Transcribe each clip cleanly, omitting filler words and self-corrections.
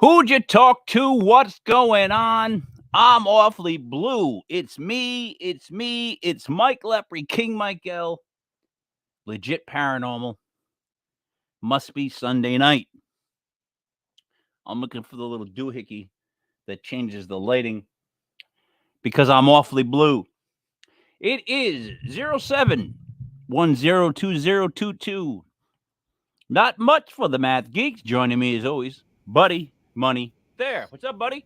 Who'd you talk to? What's going on? I'm awfully blue. It's me. It's Mike Lepre, King Michael. Legit Paranormal. Must be Sunday night. I'm looking for the little doohickey that changes the lighting because I'm awfully blue. It is 07102022. Not much for the math geeks. Joining me as always, Buddy Money there. What's up, buddy?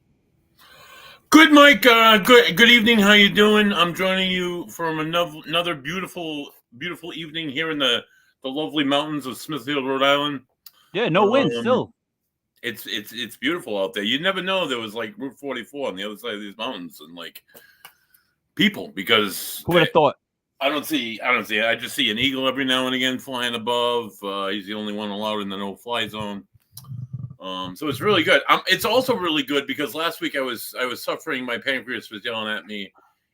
Good, Mike. Good evening. How you doing? I'm joining you from another beautiful evening here in the lovely mountains of Smithfield, Rhode Island. Yeah, no wind still. It's beautiful out there. You never know there was like Route 44 on the other side of these mountains and like people because who would have thought? I don't see. I just see an eagle every now and again flying above. He's the only one allowed in the no-fly zone. So it's really good. It's also really good because last week I was suffering. My pancreas was yelling at me,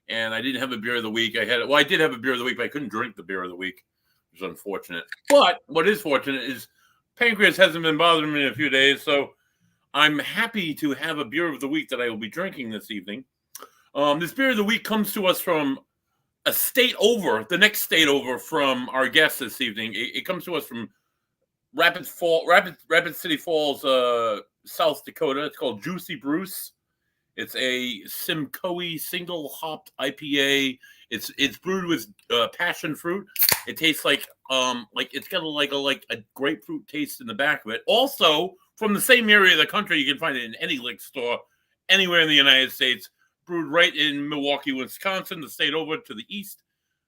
and I didn't have a beer of the week. I did have a beer of the week, but I couldn't drink the beer of the week, which is unfortunate. But what is fortunate is pancreas hasn't been bothering me in a few days, so I'm happy to have a beer of the week that I will be drinking this evening. This beer of the week comes to us from a state over, the next state over from our guest this evening. It comes to us from Rapid City Falls, South Dakota. It's called Juicy Bruce. It's a Simcoe single hopped IPA. It's brewed with passion fruit. It tastes like it's got a grapefruit taste in the back of it. Also, from the same area of the country, you can find it in any liquor store anywhere in the United States. Brewed right in Milwaukee, Wisconsin, the state over to the east,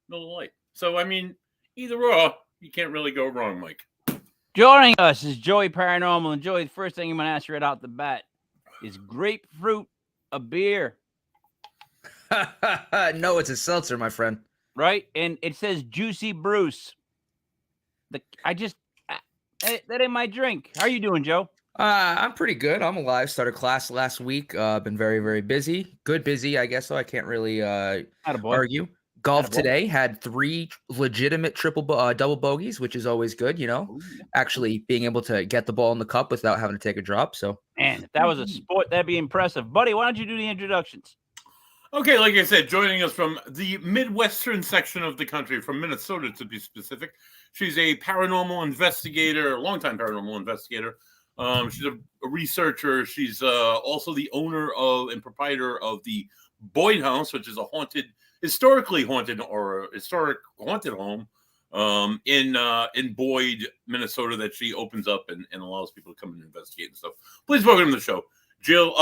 Miller Lite. So I mean, either or, you can't really go wrong, Mike. Joining us is Joey Paranormal. And Joey, the first thing I'm going to ask you right out the bat is grapefruit a beer? No, it's a seltzer, my friend. Right? And it says Juicy Bruce. That ain't my drink. How are you doing, Joe? I'm pretty good. I'm alive. Started class last week. Been very, very busy. Good busy, I guess, so I can't really argue. Golf today, had 3 legitimate double bogeys, which is always good, you know. Ooh, yeah. Actually being able to get the ball in the cup without having to take a drop. So, man, if that was a sport, that'd be impressive. Buddy, why don't you do the introductions? Okay, like I said, joining us from the Midwestern section of the country, from Minnesota to be specific. She's a paranormal investigator, longtime paranormal investigator. She's a researcher. She's also the owner of and proprietor of the Boyd House, which is a historically haunted home in Boyd, Minnesota, that she opens up and allows people to come and investigate and stuff. Please welcome to the show, Jill,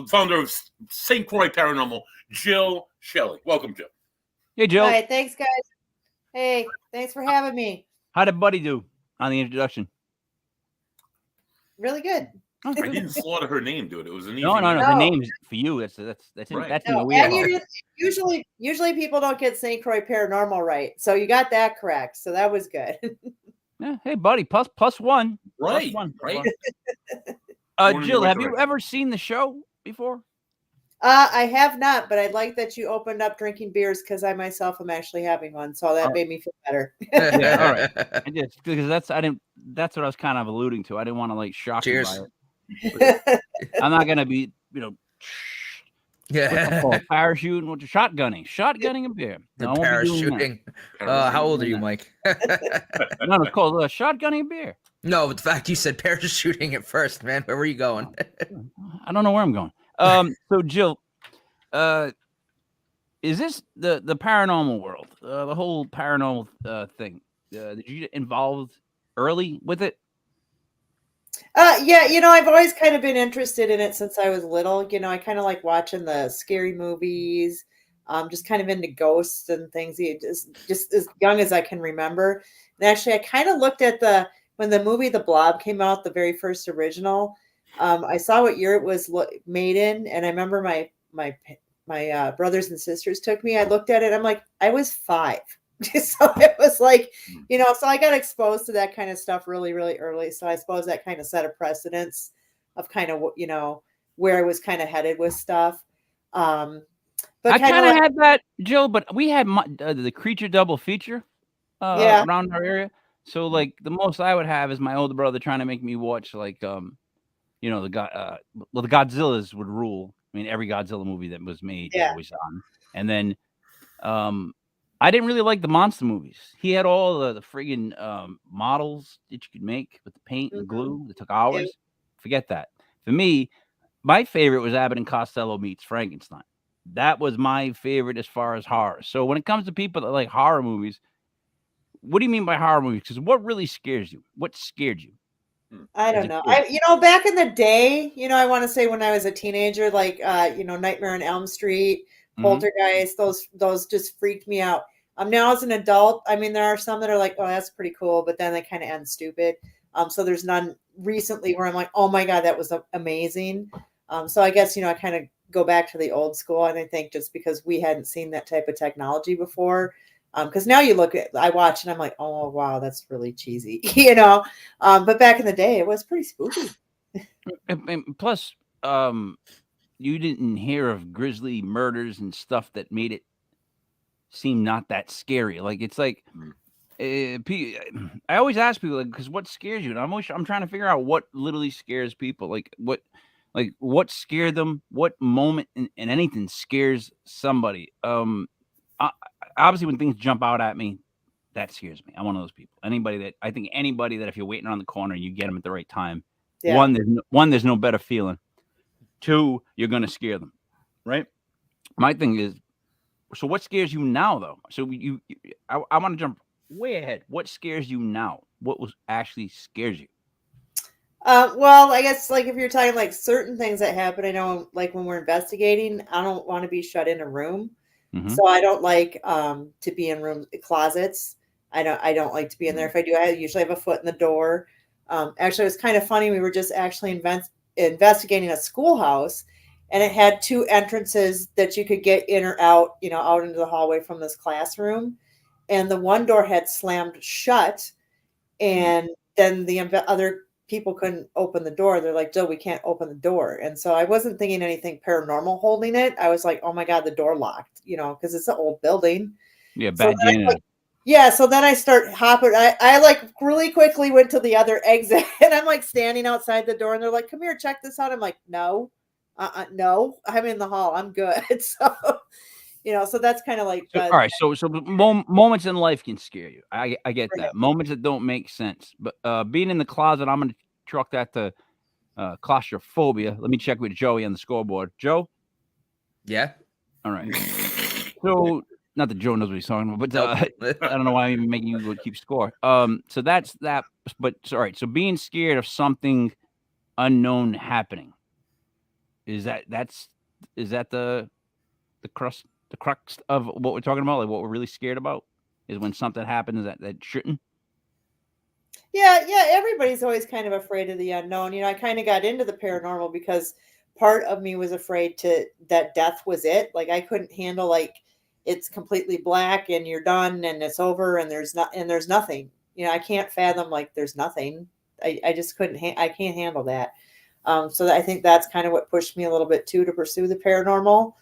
founder of St. Croix Paranormal, Jill Shelley. Welcome, Jill. Hey, Jill. Hi, thanks, guys. Hey, thanks for having me. How did Buddy do on the introduction? Really good. I didn't slaughter her name, dude. It was an easy no. Her name is for you. That's right. That's in the weird. And usually people don't get St. Croix Paranormal right, so you got that correct. So that was good. Yeah. Hey, buddy. Plus one. Right. Plus one. Right. Jill, have you ever seen the show before? I have not, but I like that you opened up drinking beers because I myself am actually having one, so that made me feel better. Yeah, all right. I just because that's what I was kind of alluding to. I didn't want to shock you by it. I'm not gonna be, parachuting with the shotgunning a beer. Parachuting. How old are you, Mike? No, it's called shotgunning a beer. No, but the fact you said parachuting at first, man. Where were you going? I don't know where I'm going. So Jill, is this the paranormal world, the whole paranormal thing? Did you get involved early with it? Yeah, I've always kind of been interested in it since I was little. I kind of like watching the scary movies. Just kind of into ghosts and things. Just as young as I can remember. And actually, I kind of looked at when the movie The Blob came out, the very first original. I saw what year it was made in, and I remember my brothers and sisters took me. I looked at it. I'm like, I was 5. So it was like, so I got exposed to that kind of stuff really, really early. So I suppose that kind of set a precedence of kind of, where I was kind of headed with stuff. But I kind of had that, Jill, but we had the Creature double feature around our area. So the most I would have is my older brother trying to make me watch the Godzillas would rule. I mean, every Godzilla movie that was made was always on. And then I didn't really like the monster movies. He had all the friggin' models that you could make with the paint and glue that took hours. Yeah. Forget that. For me, my favorite was Abbott and Costello meets Frankenstein. That was my favorite as far as horror. So when it comes to people that like horror movies, what do you mean by horror movies? Because what really scares you? What scared you? I don't know. Back in the day, I want to say when I was a teenager, like, Nightmare on Elm Street, Poltergeist, those just freaked me out. Now as an adult, I mean, there are some that are like, oh, that's pretty cool, but then they kind of end stupid. So there's none recently where I'm like, oh my God, that was amazing. So I guess, I kind of go back to the old school. And I think just because we hadn't seen that type of technology before, because now I watch and I'm like, oh, wow, that's really cheesy, but back in the day, it was pretty spooky. And plus, you didn't hear of grisly murders and stuff that made it seem not that scary. Like, it's like, I always ask people, like, because what scares you? And I'm trying to figure out what literally scares people. Like, what scared them? What moment in anything scares somebody? Obviously, when things jump out at me, that scares me. I'm one of those people. Anybody that if you're waiting around the corner and you get them at the right time, there's no better feeling. 2, you're gonna scare them, right? My thing is, so what scares you now, though? So I want to jump way ahead. What scares you now? What actually scares you? Well, I guess like if you're talking like certain things that happen, I know like when we're investigating, I don't want to be shut in a room. So I don't like to be in closets. I don't like to be in there. If I do, I usually have a foot in the door. Actually, it was kind of funny. We were just actually investigating a schoolhouse, and it had 2 entrances that you could get in or out, out into the hallway from this classroom. And the one door had slammed shut, and then the other people couldn't open the door. They're like, Joe, we can't open the door. And so I wasn't thinking anything paranormal holding it. I was like, oh my God, the door locked, because it's an old building. Yeah, bad janitor. So then I start hopping. I like really quickly went to the other exit, and I'm like standing outside the door, and they're like, come here, check this out. I'm like, no, no, I'm in the hall. I'm good. So, so that's kind of like. All right. So moments in life can scare you. I get that. Moments that don't make sense. But being in the closet, I'm going to truck that to claustrophobia. Let me check with Joey on the scoreboard. Joe? Yeah. All right. So, not that Joe knows what he's talking about, but I don't know why I'm even making you keep score. So that's that. But all right. So being scared of something unknown happening, is that the crux of what we're talking about? Like what we're really scared about is when something happens that shouldn't. Yeah, everybody's always kind of afraid of the unknown. I kind of got into the paranormal because part of me was afraid that death was it. Like I couldn't handle like it's completely black and you're done and it's over and there's nothing. I can't fathom like there's nothing. I just couldn't. I can't handle that. So I think that's kind of what pushed me a little bit too to pursue the paranormal.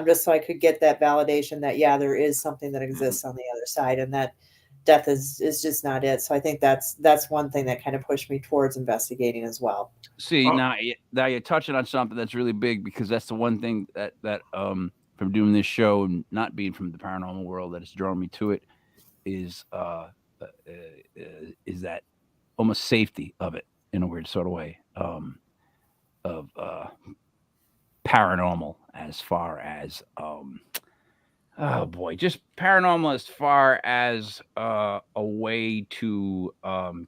Just so I could get that validation that there is something that exists on the other side and that death is just not it. So I think that's one thing that kind of pushed me towards investigating as well. See, now you're touching on something that's really big because that's the one thing that from doing this show and not being from the paranormal world that has drawn me to it is that almost safety of it in a weird sort of way of paranormal as far as just paranormal as far as a way to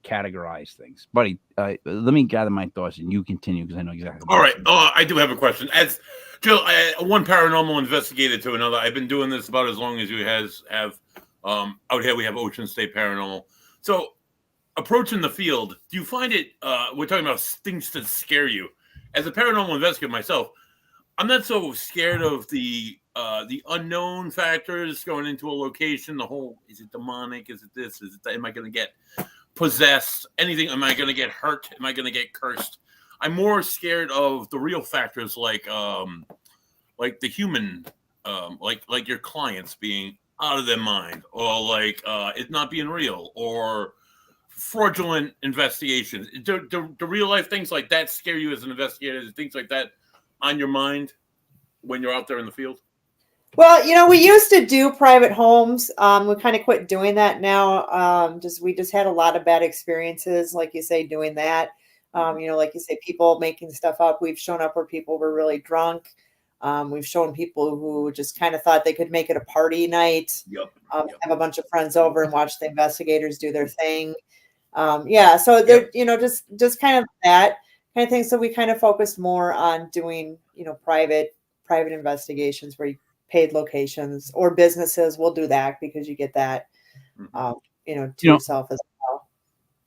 categorize things. Buddy, let me gather my thoughts and you continue because I know exactly. All right. I do have a question. As Joe, one paranormal investigator to another. I've been doing this about as long as you have. Out here we have Ocean State Paranormal. So approaching the field, do you find it, we're talking about things that scare you. As a paranormal investigator myself, I'm not so scared of the unknown factors going into a location. The whole, is it demonic? Is it this? Is it that? Am I going to get possessed? Anything? Am I going to get hurt? Am I going to get cursed? I'm more scared of the real factors, like the human, like your clients being out of their mind, or like it not being real, or fraudulent investigations? Do real life things like that scare you as an investigator? Things like that on your mind when you're out there in the field? Well, we used to do private homes. We kind of quit doing that now. We just had a lot of bad experiences, like you say, doing that. Like you say, people making stuff up. We've shown up where people were really drunk. We've shown people who just kind of thought they could make it a party night. Yep. Have a bunch of friends over and watch the investigators do their thing. So they're, just kind of that kind of thing. So we kind of focused more on doing, private investigations where you paid locations, or businesses will do that because you get that, to yourself as well.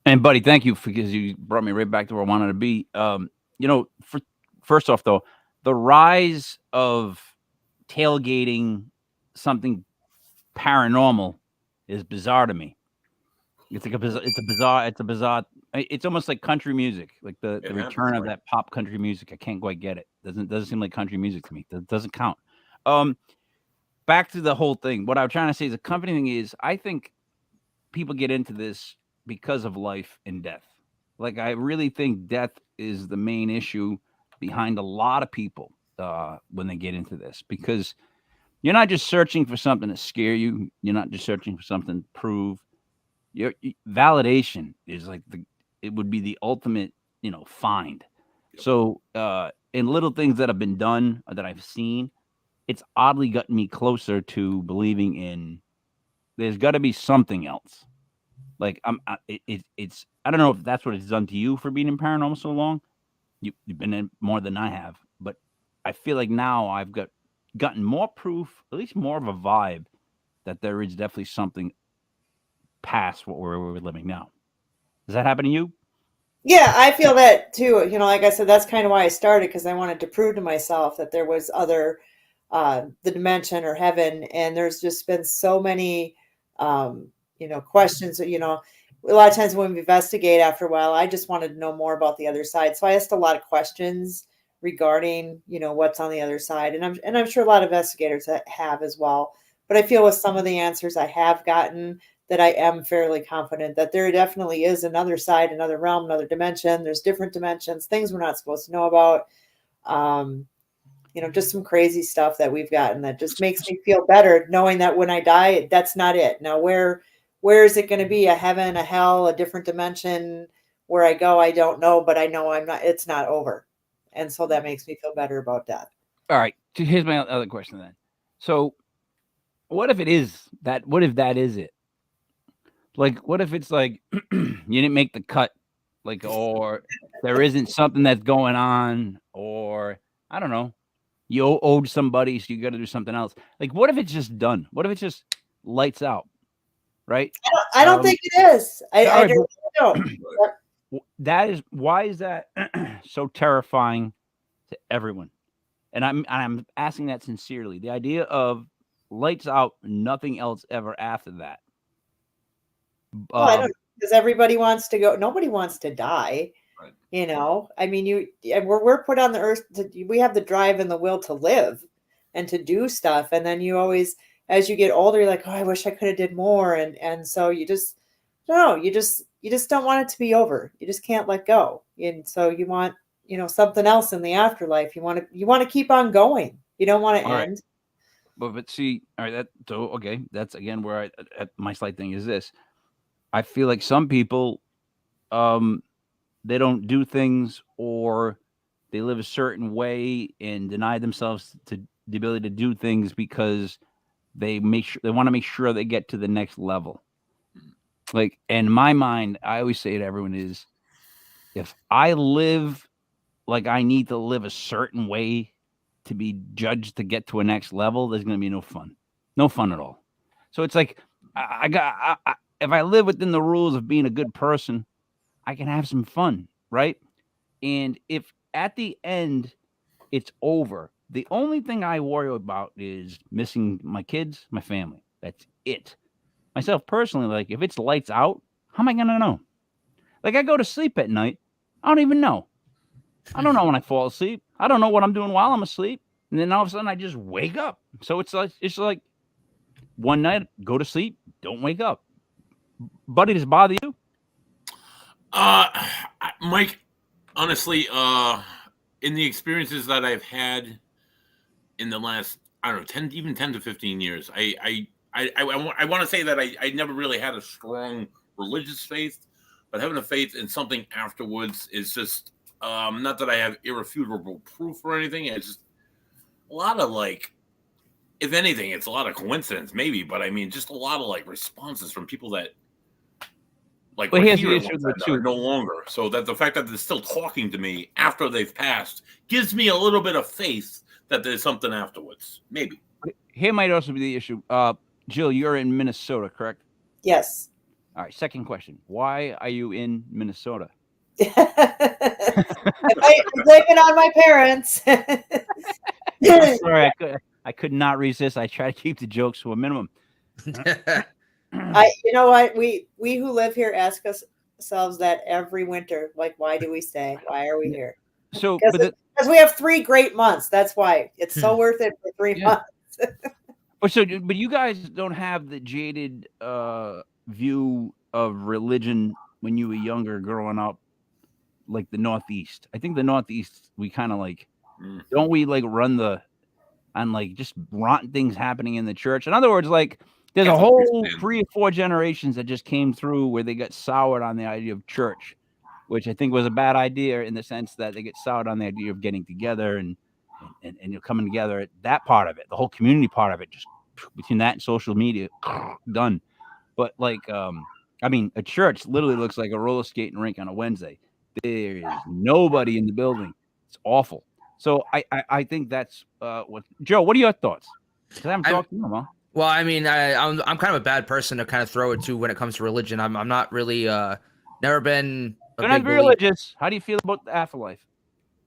And buddy, thank you because you brought me right back to where I wanted to be. First off though, the rise of tailgating something paranormal is bizarre to me. It's almost like country music, like the return of that pop country music. I can't quite get it. Doesn't seem like country music to me. That doesn't count. Back to the whole thing. What I'm trying to say is the company thing is, I think people get into this because of life and death. Like, I really think death is the main issue behind a lot of people when they get into this, because you're not just searching for something to scare you. You're not just searching for something to prove. Your validation is like it would be the ultimate, find. Yep. So in little things that have been done or that I've seen, it's oddly gotten me closer to believing in there's got to be something else. Like it's I don't know if that's what it's done to you for being in paranormal so long. You've been in more than I have, but I feel like now I've gotten more proof, at least more of a vibe, that there is definitely something past what we're living now. Does that happen to you? Yeah, I feel that too. Like I said, that's kind of why I started, because I wanted to prove to myself that there was other, the dimension or heaven. And there's just been so many, questions. A lot of times when we investigate, after a while, I just wanted to know more about the other side. So I asked a lot of questions regarding, what's on the other side. And I'm sure a lot of investigators have as well. But I feel with some of the answers I have gotten, that I am fairly confident that there definitely is another side, another realm, another dimension. There's different dimensions, things we're not supposed to know about. Just some crazy stuff that we've gotten that just makes me feel better knowing that when I die, that's not it. Now, where is it going to be? A heaven, a hell, a different dimension? Where I go, I don't know, but I know it's not over. And so that makes me feel better about death. All right. Here's my other question then. So what if it is that? What if that is it? Like, what if it's like you didn't make the cut, like, or there isn't something that's going on, or I don't know, you owed somebody, so you got to do something else. Like, what if it's just done? What if it's just lights out, right? I don't think it is. I don't. That is, why is that so terrifying to everyone? And I'm asking that sincerely. The idea of lights out, nothing else ever after that. I don't, because everybody wants to go. Nobody wants to die. Right. I mean, we're put on the earth. We have the drive and the will to live and to do stuff. And then you always, as you get older, you're like, oh, I wish I could have did more. And so you just don't want it to be over. You just can't let go. And so you want, something else in the afterlife. You want to keep on going. You don't want to end. Right. But see, all right. Okay. That's again where my slight thing is this. I feel like some people, they don't do things, or they live a certain way and deny themselves to the ability to do things because they want to make sure they get to the next level. Like, in my mind, I always say to everyone is, if I live like I need to live a certain way to be judged to get to a next level, there's going to be no fun at all. So it's like, if I live within the rules of being a good person, I can have some fun, right? And if at the end it's over, the only thing I worry about is missing my kids, my family. That's it. Myself personally, like, if it's lights out, how am I going to know? Like, I go to sleep at night, I don't even know. I don't know when I fall asleep. I don't know what I'm doing while I'm asleep. And then all of a sudden I just wake up. So it's like one night, go to sleep, don't wake up. Buddy, does it bother you? Mike, honestly, in the experiences that I've had in the last, I don't know, 10 to 15 years, I want to say that I never really had a strong religious faith, but having a faith in something afterwards is just, not that I have irrefutable proof or anything. It's just a lot of like, if anything, it's a lot of coincidence, maybe, but I mean, just a lot of like responses from people that like Well, were here's here the at issue one with time that are two. no longer. So that the fact that they're still talking to me after they've passed gives me a little bit of faith that there's something afterwards. Maybe. Here might also be the issue. Jill, you're in Minnesota, correct? Yes. All right. Second question: why are you in Minnesota? I'm blaming on my parents. I'm sorry, I could not resist. I try to keep the jokes to a minimum. You know what? We who live here ask ourselves that every winter. Like, why do we stay? Why are we here? So, because we have 3 great months. That's why it's so worth it for 3 months. But you guys don't have the jaded view of religion when you were younger, growing up, like the Northeast. I think the Northeast, we kind of like, don't we like run on like just rotten things happening in the church? In other words, like there's a whole 3 or 4 generations that just came through where they got soured on the idea of church, which I think was a bad idea in the sense that they get soured on the idea of getting together and you're coming together. That part of it, the whole community part of it, just between that and social media, done. But like, I mean, a church literally looks like a roller skating rink on a Wednesday. There is nobody in the building. It's awful. So I think that's what. Joe, what are your thoughts? Because I haven't talked to you, huh? Well, I mean, I'm kind of a bad person to kind of throw it to when it comes to religion. I'm not really never been. You're not religious. How do you feel about the afterlife?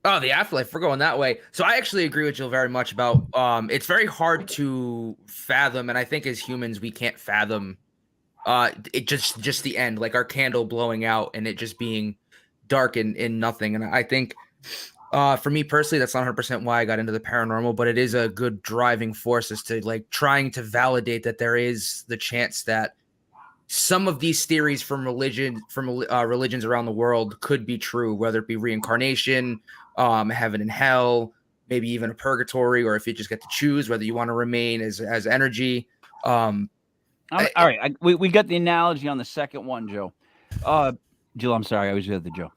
Oh, the afterlife. We're going that way. So I actually agree with Jill very much about. It's very hard to fathom, and I think as humans we can't fathom. It just the end, like our candle blowing out and it just being dark and nothing. And I think. For me personally, that's not 100% why I got into the paranormal, but it is a good driving force as to like trying to validate that there is the chance that some of these theories from religions around the world could be true, whether it be reincarnation, heaven and hell, maybe even a purgatory, or if you just get to choose whether you want to remain as energy. All right, we got the analogy on the second one, Joe. Jill, I'm sorry, I was with the Joe.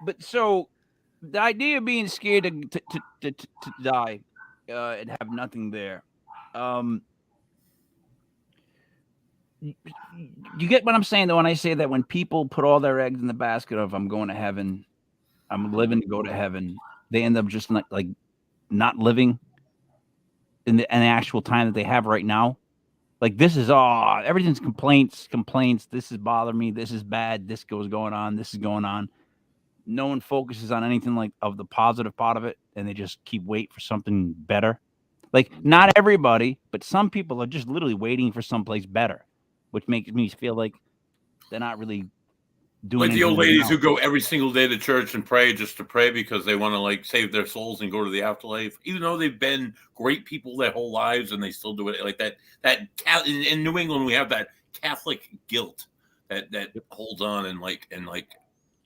But so. The idea of being scared to die and have nothing there. You get what I'm saying, though, when I say that when people put all their eggs in the basket of I'm going to heaven, I'm living to go to heaven, they end up just like not living in the actual time that they have right now. Like this is everything's complaints. This is bothering me. This is bad. This is going on. No one focuses on anything like of the positive part of it, and they just keep waiting for something better. Like not everybody, but some people are just literally waiting for someplace better, which makes me feel like they're not really doing. Like the old ladies who go every single day to church and pray just to pray because they want to like save their souls and go to the afterlife, even though they've been great people their whole lives and they still do it like that. That in New England we have that Catholic guilt that holds on and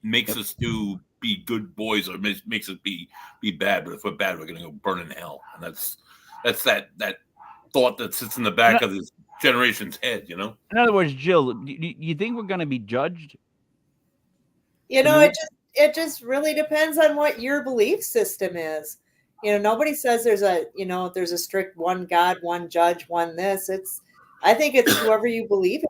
makes us be good boys or makes us be bad. But if we're bad, we're going to go burn in hell. And that's that thought that sits in the back of this generation's head, you know? In other words, Jill, do you think we're going to be judged? You know, it just really depends on what your belief system is. You know, nobody says there's a strict one God, one judge, one this. I think it's whoever you believe in.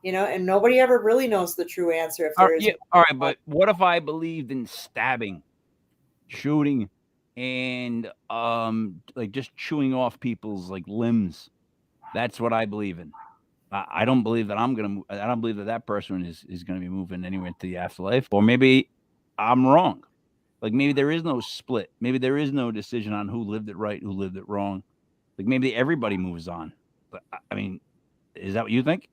You know, and nobody ever really knows the true answer. If there is, all right, but what if I believed in stabbing, shooting, and like just chewing off people's like limbs? That's what I believe in. I don't believe that I don't believe that person is gonna be moving anywhere into the afterlife. Or maybe I'm wrong. Like maybe there is no split. Maybe there is no decision on who lived it right, who lived it wrong. Like maybe everybody moves on. But I mean, is that what you think?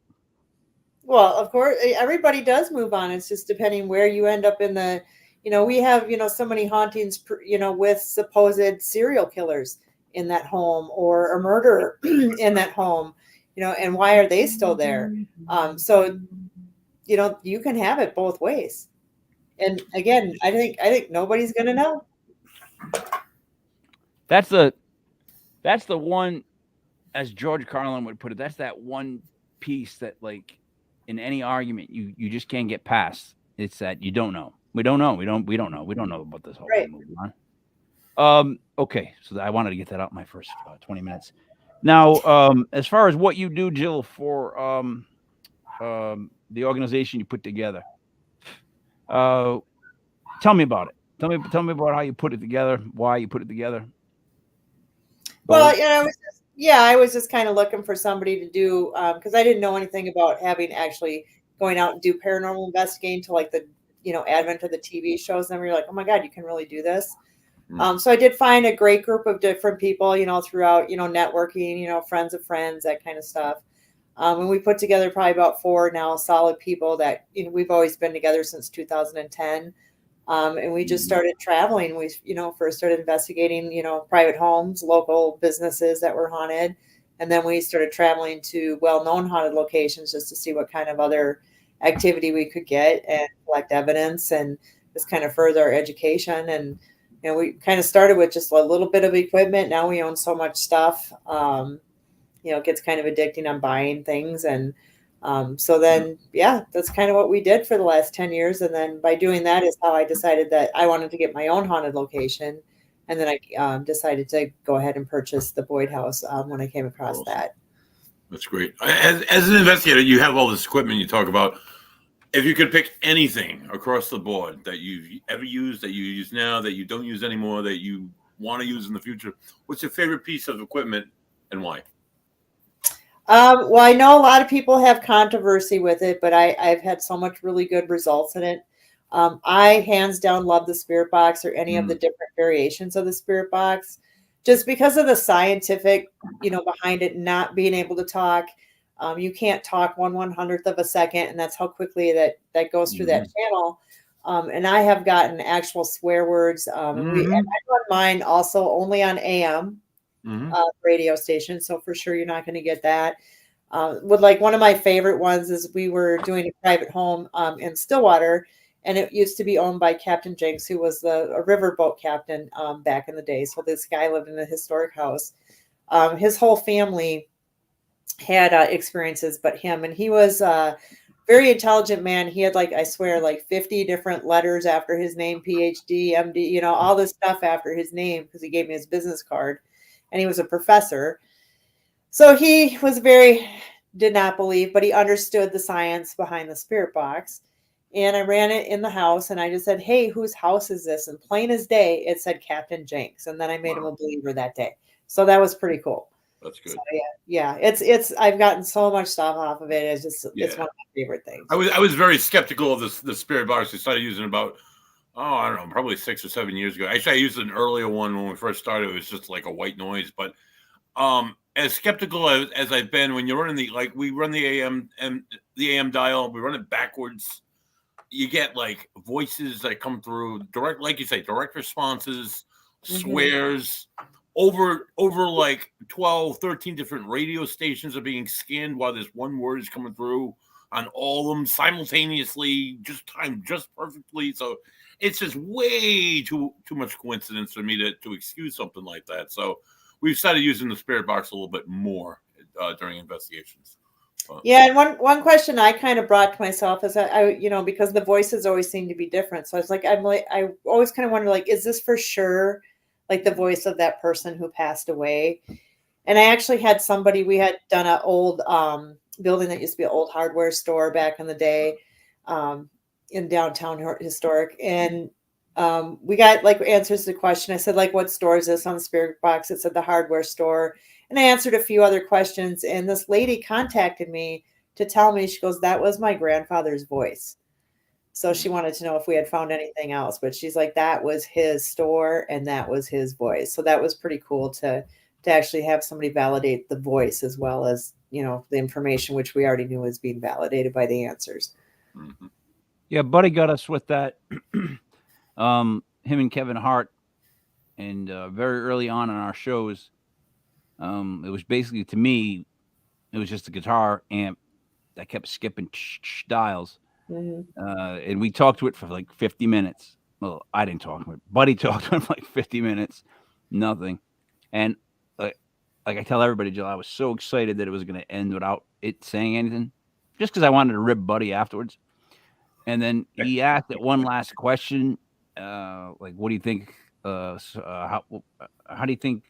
Well, of course, everybody does move on. It's just depending where you end up in the, we have, so many hauntings, with supposed serial killers in that home or a murderer in that home, and why are they still there? So, you can have it both ways. And again, I think nobody's gonna know. That's the one, as George Carlin would put it. That's that one piece that, like, in any argument, you just can't get past. It's that you don't know. We don't know. We don't know about this whole thing moving on. Okay, so I wanted to get that out in my first 20 minutes. Now, as far as what you do, Jill, for the organization you put together, tell me about it. Tell me about how you put it together, why you put it together. Well, I was just kind of looking for somebody to do, because I didn't know anything about having actually going out and do paranormal investigating till like the advent of the TV shows. And then we were like, oh my God, you can really do this. So I did find a great group of different people, throughout, networking, friends of friends, that kind of stuff. And we put together probably about 4 now solid people that we've always been together since 2010. And we just started traveling. We, first started investigating, private homes, local businesses that were haunted. And then we started traveling to well-known haunted locations just to see what kind of other activity we could get and collect evidence and just kind of further our education. And, we kind of started with just a little bit of equipment. Now we own so much stuff. It gets kind of addicting on buying things. And so then, that's kind of what we did for the last 10 years. And then by doing that is how I decided that I wanted to get my own haunted location. And then I decided to go ahead and purchase the Boyd House when I came across that. That's great. As an investigator, you have all this equipment you talk about. If you could pick anything across the board that you've ever used, that you use now, that you don't use anymore, that you want to use in the future, what's your favorite piece of equipment and why? Well, I know a lot of people have controversy with it, but I've had so much really good results in it. I hands down love the spirit box or any of the different variations of the spirit box, just because of the scientific, behind it, not being able to talk. You can't talk 1/100th of a second, and that's how quickly that goes through that channel. And I have gotten actual swear words. And I run mine also only on AM. Radio station, so for sure you're not going to get that. With like one of my favorite ones is we were doing a private home in Stillwater, and it used to be owned by Captain Jenks, who was a riverboat captain back in the day. So this guy lived in a historic house. His whole family had experiences but him, and he was a very intelligent man. He had I swear 50 different letters after his name, PhD, MD, all this stuff after his name, because he gave me his business card. And he was a professor. So he was did not believe, but he understood the science behind the spirit box. And I ran it in the house and I just said, hey, whose house is this? And plain as day, it said Captain Jenks. And then I made him a believer that day. So that was pretty cool. That's good. So, it's I've gotten so much stuff off of it. It's one of my favorite things. I was very skeptical of the spirit box. I started using about, I don't know, probably 6 or 7 years ago. Actually, I used an earlier one when we first started. It was just like a white noise. But as skeptical as I've been, when you're running we run the AM dial, we run it backwards. You get voices that come through direct, like you say, direct responses, swears. Over 12, 13 different radio stations are being scanned while this one word is coming through on all of them simultaneously, just timed just perfectly. So it's just way too much coincidence for me to excuse something like that. So we've started using the spirit box a little bit more during investigations. And one question I kind of brought to myself is that I because the voices always seem to be different. So it's I always kind of wonder, is this for sure the voice of that person who passed away? And I actually had somebody, we had done an old building that used to be an old hardware store back in the day in downtown historic. And we got answers to the question. I said, what store is this on the spirit box? It said the hardware store. And I answered a few other questions. And this lady contacted me to tell me, she goes, that was my grandfather's voice. So she wanted to know if we had found anything else, but she's like, that was his store and that was his voice. So that was pretty cool to actually have somebody validate the voice as well as, the information, which we already knew was being validated by the answers. Yeah, Buddy got us with that. Him and Kevin Hart, and very early on in our shows, it was basically, to me, it was just a guitar amp that kept skipping dials. And we talked to it for like 50 minutes. Well, I didn't talk to it. Buddy talked to him for like 50 minutes. Nothing. And like I tell everybody, Jill, I was so excited that it was going to end without it saying anything, just because I wanted to rib Buddy afterwards. And then he asked that one last question, like, "What do you think? How do you think?"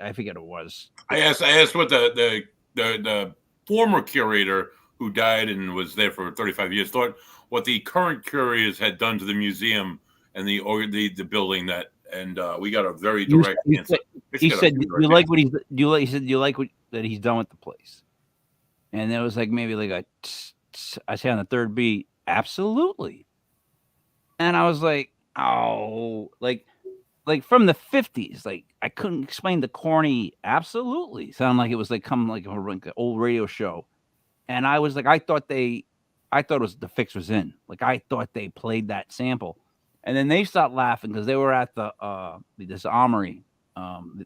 I forget what it was. I asked what the former curator who died and was there for 35 years thought what the current curators had done to the museum and the building that, and we got a very direct answer. He said, "Do you like what he's? Do you like what that he's done with the place?" And there was like maybe like I say on the third beat, absolutely. And I was like, oh, like from the 50s, like I couldn't explain the corny absolutely. Sound like it was like an old radio show. And I was like, I thought it was the fix was in. Like I thought they played that sample. And then they stopped laughing because they were at the armory, and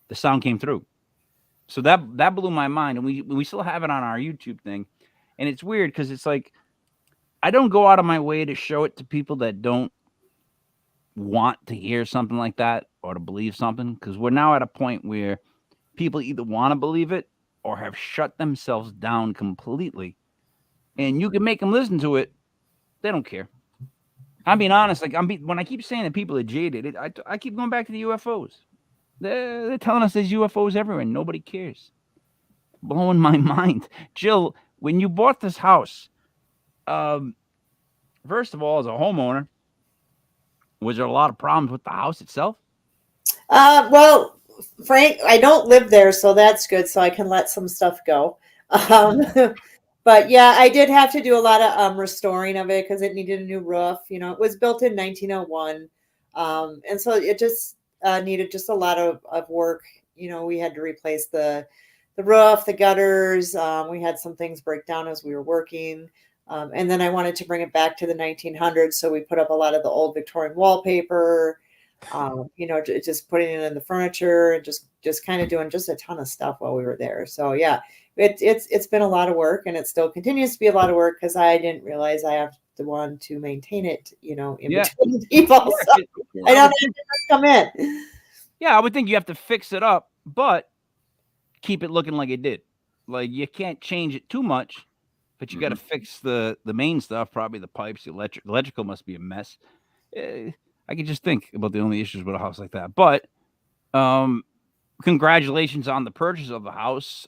the sound came through. So that blew my mind. And we still have it on our YouTube thing. And it's weird because it's like I don't go out of my way to show it to people that don't want to hear something like that or to believe something, because we're now at a point where people either want to believe it or have shut themselves down completely. And you can make them listen to it. They don't care. I'm being honest. Like when I keep saying that people are jaded, I keep going back to the UFOs. They're telling us there's UFOs everywhere and nobody cares. Blowing my mind. Jill, when you bought this house, first of all, as a homeowner, was there a lot of problems with the house itself? Well, Frank, I don't live there, so that's good. So I can let some stuff go. But yeah, I did have to do a lot of restoring of it because it needed a new roof. You know, it was built in 1901. And so it just needed just a lot of work. You know, we had to replace the roof, the gutters. We had some things break down as we were working. And then I wanted to bring it back to the 1900s. So we put up a lot of the old Victorian wallpaper, you know, just putting it in the furniture and just kind of doing just a ton of stuff while we were there. So yeah, it's been a lot of work, and it still continues to be a lot of work because I didn't realize I have the one to maintain it, you know, in between people. So I don't even come in. Yeah, I would think you have to fix it up, but keep it looking like it did. Like you can't change it too much, but you got to fix the main stuff, probably the pipes, the electrical must be a mess. I could just think about the only issues with a house like that. But congratulations on the purchase of the house.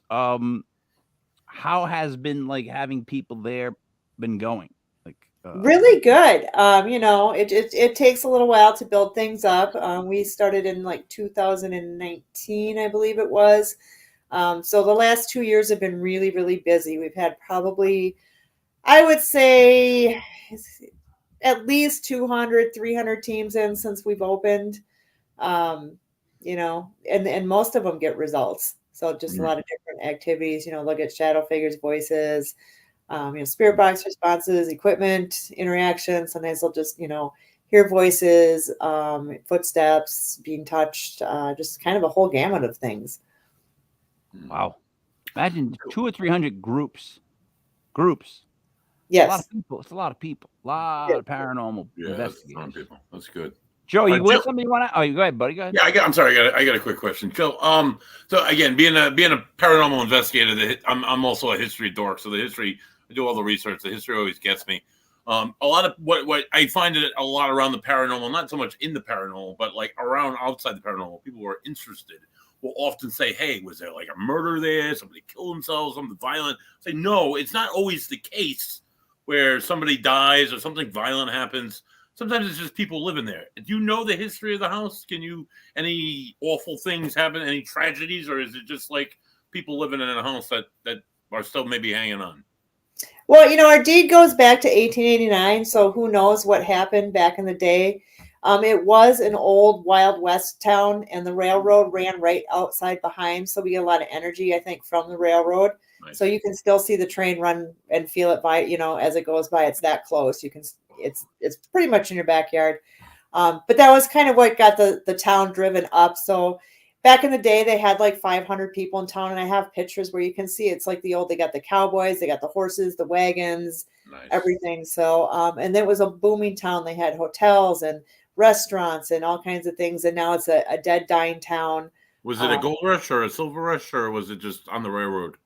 How has been like having people there been going? Like really good. You know, it takes a little while to build things up. We started in like 2019, I believe it was. So the last 2 years have been really, really busy. We've had probably, I would say, at least 200, 300 teams in since we've opened, you know, and most of them get results. So just a lot of different activities, you know, look at shadow figures, voices, you know, spirit box responses, equipment, interaction. Sometimes they'll just, you know, hear voices, footsteps, being touched, just kind of a whole gamut of things. Wow. Imagine 200 or 300 groups. Yes. A lot of people. It's a lot of people. A lot of paranormal investigators. People. That's good. Joe, you with somebody you want to? Oh, you go ahead, buddy. Go ahead. Yeah, I'm sorry. I got a quick question, Joe. So again, being a paranormal investigator, I'm also a history dork. So the history, I do all the research. The history always gets me. A lot of what I find it a lot around the paranormal, not so much in the paranormal, but like around outside the paranormal, people who are interested will often say, hey, was there like a murder there? Somebody killed themselves, something violent. Say, no, it's not always the case where somebody dies or something violent happens. Sometimes it's just people living there. Do you know the history of the house? Any awful things happen, any tragedies, or is it just like people living in a house that are still maybe hanging on? Well, you know, our deed goes back to 1889, so who knows what happened back in the day. It was an old Wild West town, and the railroad ran right outside behind, so we get a lot of energy, I think, from the railroad. Nice. So you can still see the train run and feel it by, you know, as it goes by. It's that close. You can, it's pretty much in your backyard. But that was kind of what got the town driven up. So back in the day, they had like 500 people in town, and I have pictures where you can see it's like they got the cowboys, they got the horses, the wagons, everything. So, and it was a booming town. They had hotels and restaurants and all kinds of things. And now it's a dead, dying town. Was it a gold rush or a silver rush, or was it just on the railroad?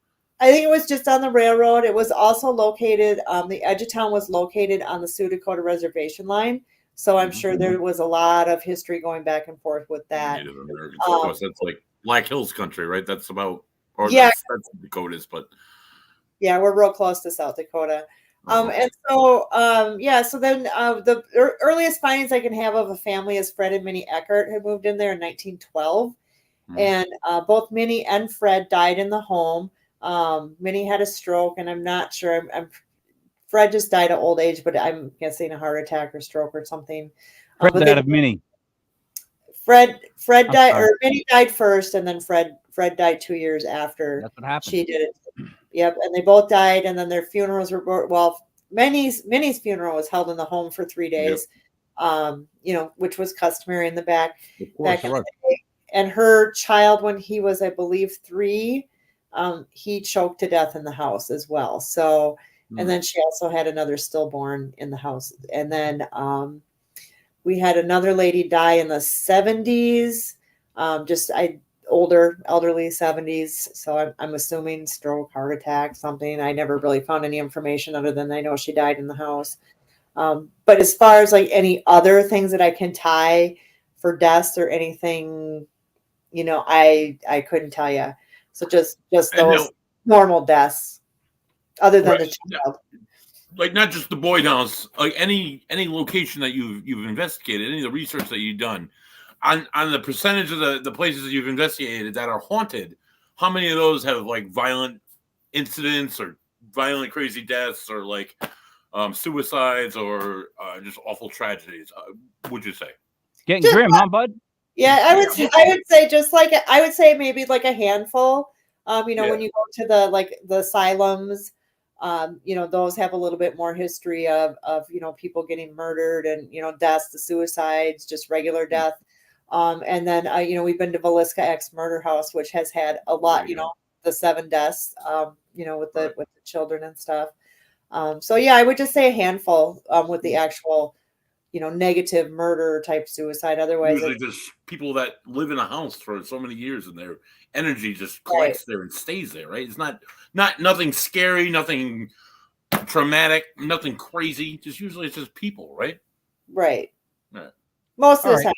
I think it was just on the railroad. It was also located, the edge of town was located on the Sioux Dakota reservation line. So I'm sure there was a lot of history going back and forth with that. Native Americans, of course. That's like Black Hills country, right? That's about, or yeah, that's Dakotas, but yeah, we're real close to South Dakota. And so, so then the earliest findings I can have of a family is Fred and Minnie Eckert, who moved in there in 1912. And both Minnie and Fred died in the home. Minnie had a stroke, and I'm not sure. Fred just died of old age, but I'm guessing a heart attack or stroke or something. Fred died of Minnie. Fred died, or Minnie died first, and then Fred died 2 years after. That's what happened. She did it. Yep, and they both died, and then their funerals were Minnie's funeral was held in the home for 3 days. Yep. Which was customary in the back in the day. And her child, when he was, I believe, 3, he choked to death in the house as well. So, and then she also had another stillborn in the house. And then we had another lady die in the 70s, elderly 70s. So I'm assuming stroke, heart attack, something. I never really found any information other than I know she died in the house. But as far as like any other things that I can tie for deaths or anything, I couldn't tell you. So just those normal deaths, other than the child. Like not just the boy house, like any location that you've investigated, any of the research that you've done, on the percentage of the places that you've investigated that are haunted, how many of those have like violent incidents or violent crazy deaths or like suicides or just awful tragedies? Would you say? Getting grim, huh, bud? Yeah, I would say I would say maybe like a handful. When you go to the asylums, those have a little bit more history of people getting murdered and deaths, the suicides, just regular death. And then we've been to Villisca X Murder House, which has had a lot, the 7 deaths, with the children and stuff. So yeah, I would just say a handful with the actual negative murder type suicide. Otherwise, usually just people that live in a house for so many years and their energy just collects there and stays there, right? It's not nothing scary, nothing traumatic, nothing crazy. Just usually it's just people, right? Right. Most of the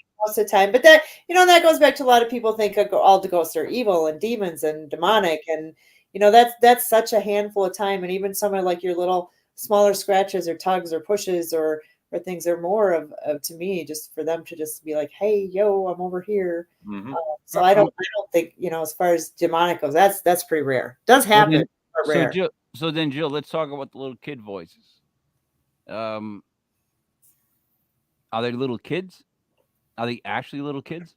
time. But that that goes back to a lot of people think all the ghosts are evil and demons and demonic, and that's such a handful of time. And even some of like your little smaller scratches or tugs or pushes or things are more of to me just for them to just be like, hey, yo, I'm over here. So I don't think as far as demonic goes, that's pretty rare. Does happen, but rare. So then Jill, let's talk about the little kid voices. Are they little kids? Are they actually little kids?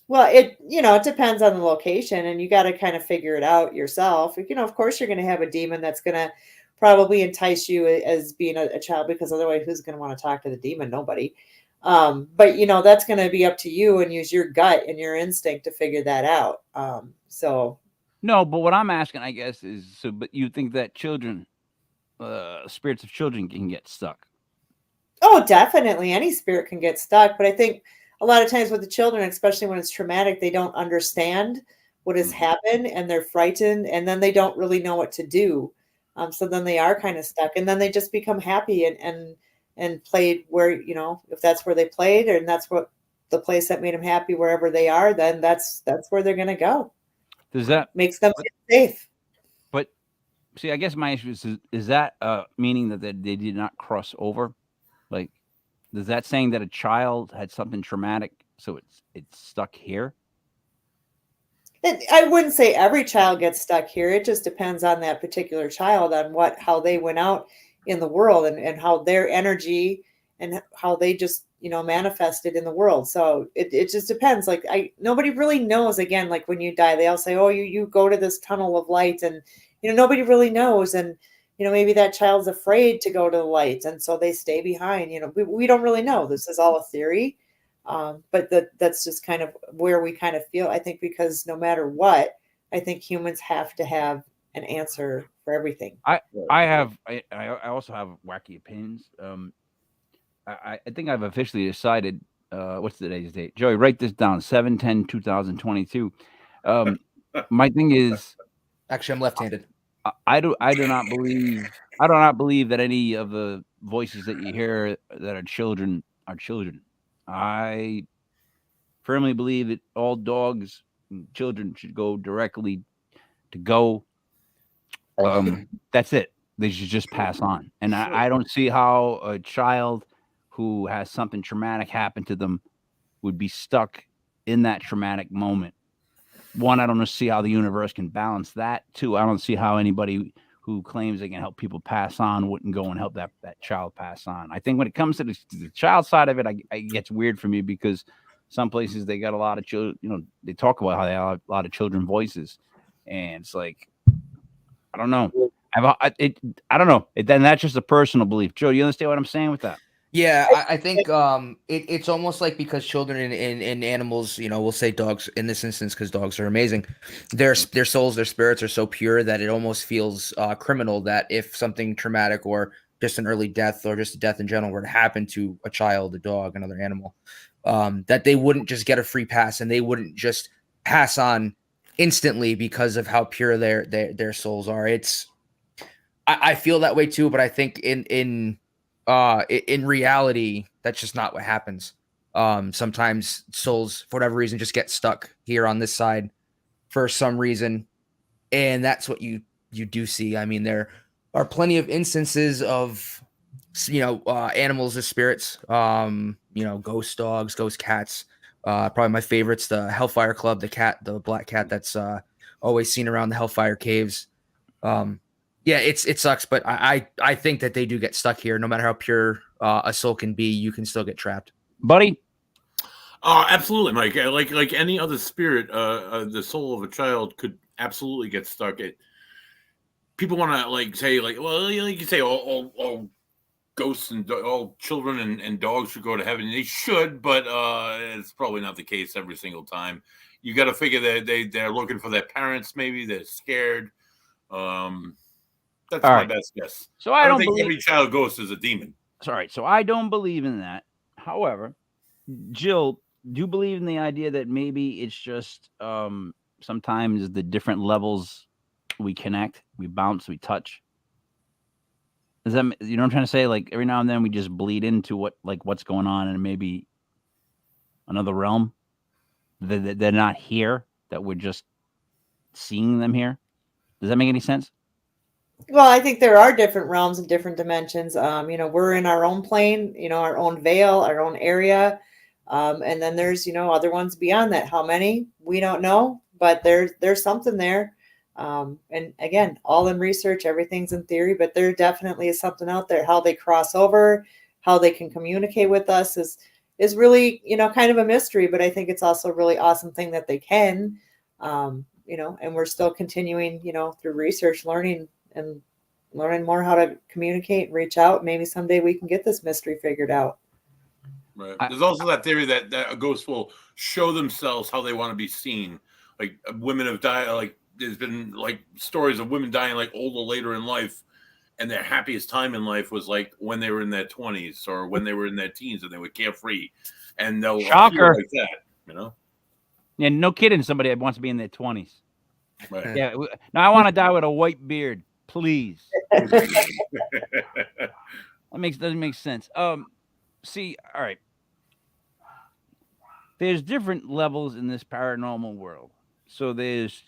Well, it depends on the location, and you got to kind of figure it out yourself. Of course you're going to have a demon that's going to probably entice you as being a child, because otherwise who's going to want to talk to the demon? Nobody. But that's going to be up to you, and use your gut and your instinct to figure that out. No, but what I'm asking, I guess, is but you think that children, spirits of children can get stuck? Oh, definitely. Any spirit can get stuck, but I think a lot of times with the children, especially when it's traumatic, they don't understand what has happened and they're frightened, and then they don't really know what to do. So then they are kind of stuck, and then they just become happy and played where, if that's where they played and that's what the place that made them happy, wherever they are, then that's where they're going to go. Does that makes them safe? But see, I guess my issue is that meaning that they did not cross over? Like, is that saying that a child had something traumatic, so it's stuck here? I wouldn't say every child gets stuck here. It just depends on that particular child, on how they went out in the world and how their energy and how they just, manifested in the world. So it just depends. Like nobody really knows. Again, like when you die, they all say, oh, you go to this tunnel of light, and, nobody really knows. And, maybe that child's afraid to go to the light, and so they stay behind. We don't really know. This is all a theory. But that's just kind of where we kind of feel, I think, because no matter what, I think humans have to have an answer for everything. I also have wacky opinions. I think I've officially decided. What's today's date? Joey, write this down. 7/10/2022. My thing is, actually, I'm left-handed. I do not believe that any of the voices that you hear that are children are children. I firmly believe that all dogs and children should go directly to go. That's it. They should just pass on. And I don't see how a child who has something traumatic happen to them would be stuck in that traumatic moment. One, I don't see how the universe can balance that. Two, I don't see how anybody who claims they can help people pass on wouldn't go and help that child pass on. I think when it comes to the child side of it, it gets weird for me because some places they got a lot of children, they talk about how they have a lot of children voices. And it's like, I don't know. I don't know. Then that's just a personal belief. Joe, do you understand what I'm saying with that? Yeah, I think it's almost like because children and animals, we'll say dogs in this instance because dogs are amazing. Their souls, their spirits are so pure that it almost feels criminal that if something traumatic or just an early death or just a death in general were to happen to a child, a dog, another animal, that they wouldn't just get a free pass and they wouldn't just pass on instantly because of how pure their souls are. I feel that way too, but I think in reality, that's just not what happens. Sometimes souls, for whatever reason, just get stuck here on this side for some reason, and that's what you do see. I mean, there are plenty of instances of animals as spirits. Ghost dogs, ghost cats. Probably my favorites, the Hellfire Club, the black cat that's always seen around the Hellfire Caves. Yeah, it sucks, but I think that they do get stuck here. No matter how pure a soul can be, you can still get trapped. Buddy? Absolutely, Mike. Like any other spirit, the soul of a child could absolutely get stuck. People want to say well, you say all ghosts and all children and dogs should go to heaven. They should, but it's probably not the case every single time. You got to figure that they're looking for their parents. Maybe they're scared. That's my best guess. So I don't think believe every child ghost is a demon. Sorry. So I don't believe in that. However, Jill, do you believe in the idea that maybe it's just sometimes the different levels we connect, we bounce, we touch? Is that, you know what I'm trying to say? Like every now and then we just bleed into what's going on in maybe another realm. They're not here, that we're just seeing them here. Does that make any sense? Well, I think there are different realms and different dimensions. We're in our own plane, our own veil, our own area. And then there's, other ones beyond that. How many? We don't know, but there's something there. And again, all in research, everything's in theory, but there definitely is something out there. How they cross over, how they can communicate with us is really, kind of a mystery, but I think it's also a really awesome thing that they can, and we're still continuing, through research, learning more how to communicate and reach out. Maybe someday we can get this mystery figured out. Right. There's also that theory that a ghost will show themselves how they want to be seen. Like women have died. Like there's been stories of women dying older later in life, and their happiest time in life was when they were in their 20s or when they were in their teens and they were carefree. And they'll Shocker like that, Yeah, no kidding. Somebody that wants to be in their 20s. Right. Yeah. Now I want to die with a white beard, please. That doesn't make sense. See, all right. There's different levels in this paranormal world. So there's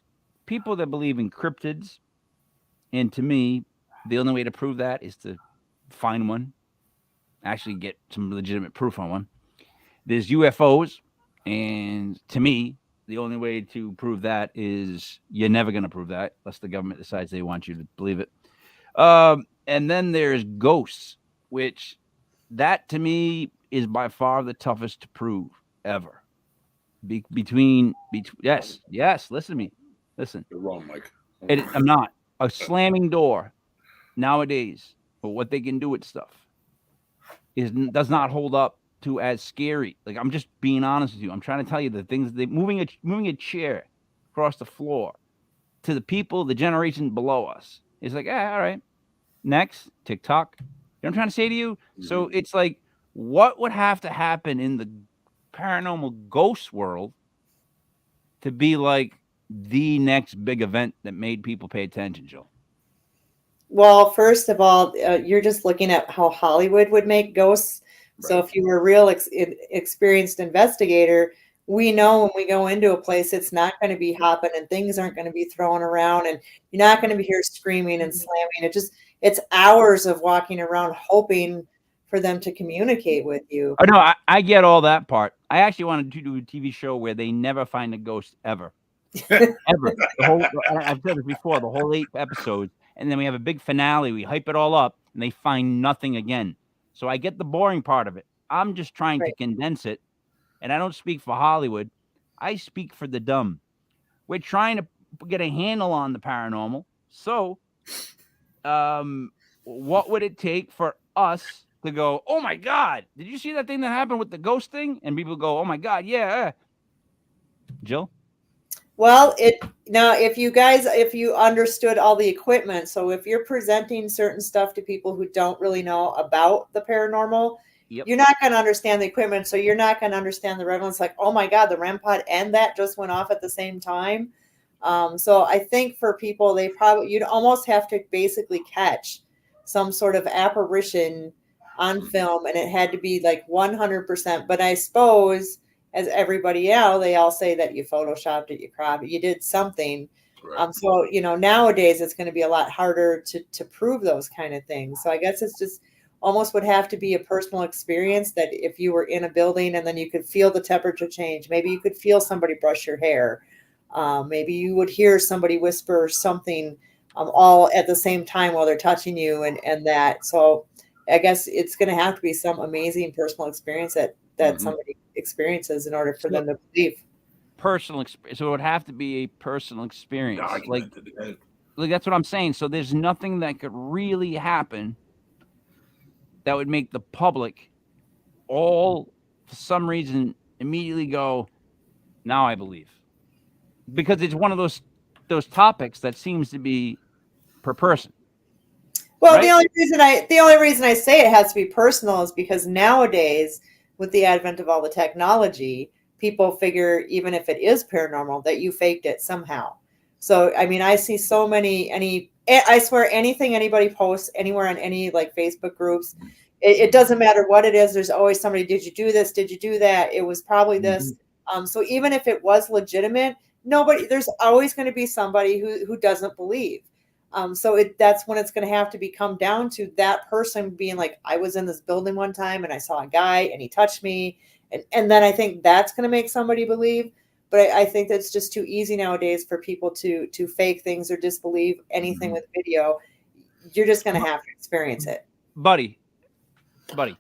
people that believe in cryptids, and to me, the only way to prove that is to find one, actually get some legitimate proof on one. There's UFOs, and to me, the only way to prove that is you're never going to prove that unless the government decides they want you to believe it. And then there's ghosts, which that to me is by far the toughest to prove ever. Between yes, listen to me. Listen. You're wrong, Mike. I'm not. A slamming door nowadays, but what they can do with stuff does not hold up to as scary. Like, I'm just being honest with you. I'm trying to tell you the things moving a chair across the floor to the people, the generation below us. It's like, all right, next TikTok. You know what I'm trying to say to you? Mm-hmm. So it's like, what would have to happen in the paranormal ghost world to be like the next big event that made people pay attention, Jill? Well, first of all, you're just looking at how Hollywood would make ghosts. Right. So if you were a real experienced investigator, we know when we go into a place, it's not going to be hopping and things aren't going to be thrown around and you're not going to be here screaming and slamming. It's hours of walking around hoping for them to communicate with you. Oh, no, I get all that part. I actually wanted to do a TV show where they never find a ghost ever. Ever. I've said this before, the whole 8 episodes. And then we have a big finale. We hype it all up and they find nothing again. So I get the boring part of it. I'm just trying to condense it. And I don't speak for Hollywood. I speak for the dumb. We're trying to get a handle on the paranormal. So what would it take for us to go, oh my God, did you see that thing that happened with the ghost thing? And people go, oh my God, yeah. Jill? Well, if you understood all the equipment, so if you're presenting certain stuff to people who don't really know about the paranormal, you're not going to understand the equipment. So you're not going to understand the relevance. Like, oh my God, the REM pod and that just went off at the same time. So I think for people, you'd almost have to basically catch some sort of apparition on film, and it had to be like 100%. But I suppose, as everybody else, they all say that you photoshopped it, you cropped it, you did something. Right. So, nowadays it's going to be a lot harder to prove those kind of things. So I guess it's just almost would have to be a personal experience, that if you were in a building and then you could feel the temperature change, maybe you could feel somebody brush your hair. Maybe you would hear somebody whisper something all at the same time while they're touching you and that. So I guess it's going to have to be some amazing personal experience that somebody experiences in order for them to believe. Personal experience. So it would have to be a personal experience. Like that's what I'm saying. So there's nothing that could really happen that would make the public all, for some reason, immediately go, now I believe. Because it's one of those topics that seems to be per person. Well, right? the only reason I say it has to be personal is because nowadays, with the advent of all the technology, people figure, even if it is paranormal, that you faked it somehow. So, I mean, I see so many, I swear anything anybody posts anywhere on any like Facebook groups, it doesn't matter what it is. There's always somebody, did you do this? Did you do that? It was probably this. So even if it was legitimate, there's always going to be somebody who doesn't believe. So that's when it's going to have to come down to that person being like, I was in this building one time and I saw a guy and he touched me. And then I think that's going to make somebody believe. But I think that's just too easy nowadays for people to fake things or disbelieve anything with video. You're just going to have to experience it. Buddy. Other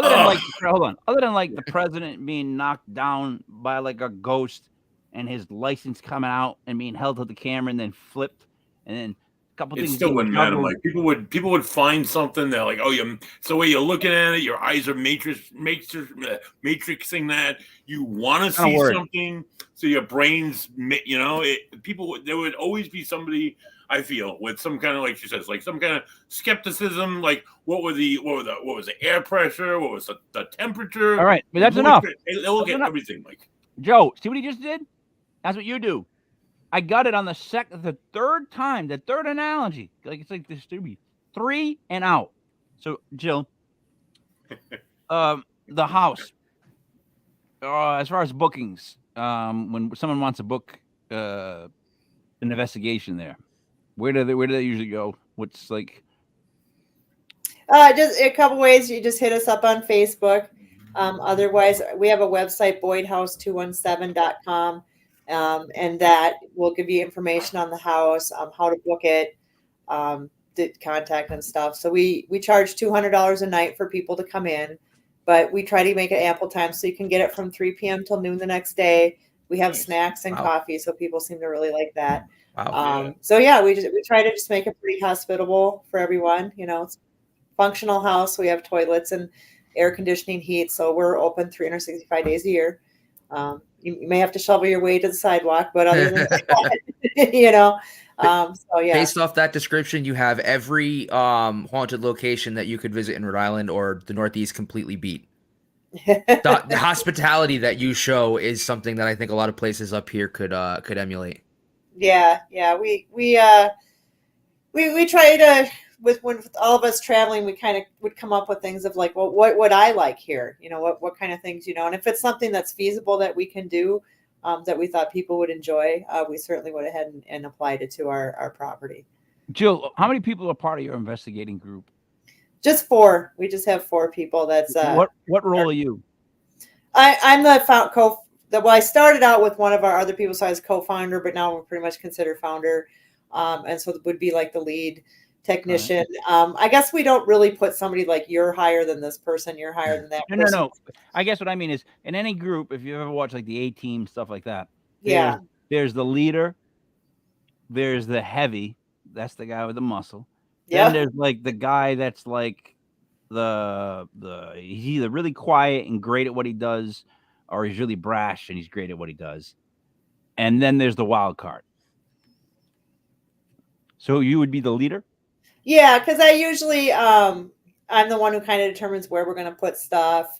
than the president being knocked down by like a ghost and his license coming out and being held to the camera and then flipped and then couple things. It still wouldn't matter. Like people would find something that like, it's the way you're looking at it. Your eyes are matrixing that. You want to see something, so your brain's, there would always be somebody, I feel, with some kind of, like she says, like some kind of skepticism. Like what was the air pressure? What was the temperature? All right, but that's enough. They look at everything. Like Joe, see what he just did? That's what you do. I got it on the third time, the third analogy. Like it's like this should be 3 and out. So Jill, the house. As far as bookings, when someone wants to book an investigation there, where do they usually go? What's like? Just a couple ways. You just hit us up on Facebook. Otherwise, we have a website, boydhouse217.com. And that will give you information on the house, how to book it, the contact and stuff. So we charge $200 a night for people to come in, but we try to make it ample time so you can get it from 3 p.m. till noon the next day. We have snacks and coffee, so people seem to really like that. Wow. So yeah, we try to just make it pretty hospitable for everyone. It's a functional house. We have toilets and air conditioning, heat. So we're open 365 days a year. You may have to shovel your way to the sidewalk, but other than that, you know, so yeah. Based off that description, you have every haunted location that you could visit in Rhode Island or the Northeast completely beat. The hospitality that you show is something that I think a lot of places up here could emulate. Yeah. We try to with all of us traveling, we kind of would come up with things of like, well, what would I like here? You know, what kind of things, you know, and if it's something that's feasible that we can do, that we thought people would enjoy, we certainly went ahead and applied it to our property. Jill, how many people are part of your investigating group? Just 4. We just have 4 people. That's what role are you? I'm the well, I started out with one of our other people, so I was co-founder, but now we're pretty much considered founder. And so it would be like the lead technician. Right. I guess we don't really put somebody like you're higher than this person, you're higher than that person. No. I guess what I mean is in any group, if you ever watch like the A-Team, stuff like that, there's the leader, there's the heavy, that's the guy with the muscle. Then there's like the guy that's like he's either really quiet and great at what he does, or he's really brash and he's great at what he does. And then there's the wild card. So you would be the leader? Yeah, because I usually I'm the one who kind of determines where we're going to put stuff,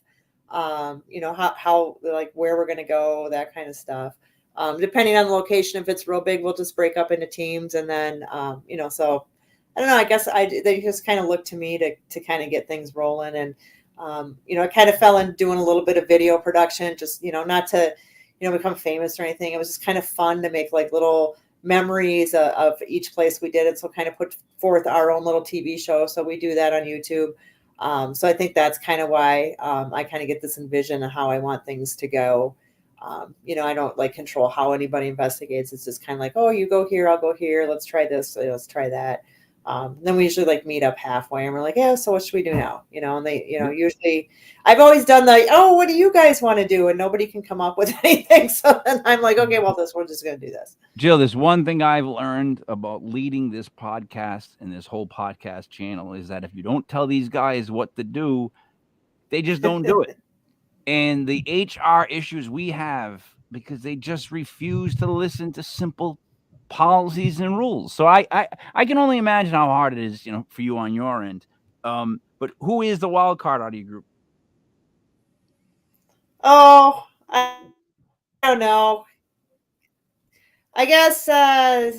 you know, how like where we're going to go, that kind of stuff. Depending on the location, if it's real big, we'll just break up into teams, and then you know, so I don't know. I guess they just kind of look to me to kind of get things rolling, and you know, I kind of fell in doing a little bit of video production, just, you know, not to, you know, become famous or anything. It was just kind of fun to make like little memories of each place we did it. So kind of put forth our own little TV show. So we do that on YouTube. So I think that's kind of why I kind of get this envision of how I want things to go. You know, I don't like control how anybody investigates. It's just kind of like, oh, you go here, I'll go here. Let's try this. Let's try that. Then we usually like meet up halfway and we're like, yeah, so what should we do now? You know, and they, you know, usually I've always done what do you guys want to do? And nobody can come up with anything. So then I'm like, okay, well, we're just going to do this. Jill, there's one thing I've learned about leading this podcast and this whole podcast channel is that if you don't tell these guys what to do, they just don't do it. And the HR issues we have because they just refuse to listen to simple policies and rules. So I can only imagine how hard it is, you know, for you on your end. But who is the wild card out of your group? Oh, I don't know. I guess I